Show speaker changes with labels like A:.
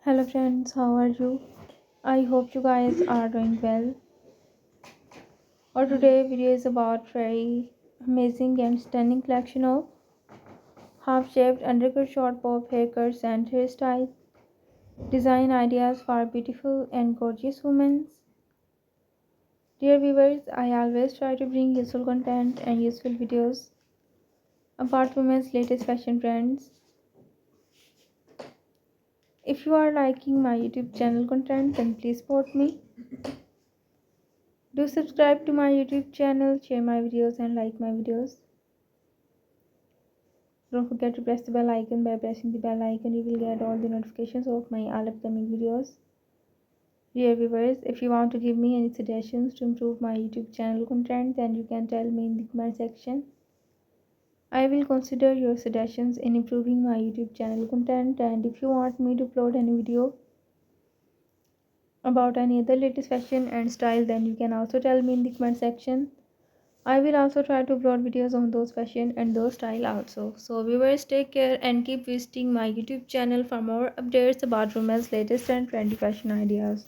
A: Hello friends, how are you? I hope you guys are doing well. Our today video is about very amazing and stunning collection of half-shaved undercut short bob haircuts and hairstyle design ideas for beautiful and gorgeous women. Dear viewers, I always try to bring useful content and useful videos about women's latest fashion trends. If you are liking my YouTube channel content, then please support me. Do subscribe to my YouTube channel, share my videos and like my videos. Don't forget to press the bell icon. By pressing the bell icon, you will get all the notifications of my all upcoming videos. Dear viewers, if you want to give me any suggestions to improve my YouTube channel content, then you can tell me in the comment section. I will consider your suggestions in improving my YouTube channel content, and if you want me to upload any video about any other latest fashion and style, then you can also tell me in the comment section. I will also try to upload videos on those fashion and those style also. So viewers, take care and keep visiting my YouTube channel for more updates about women's latest and trendy fashion ideas.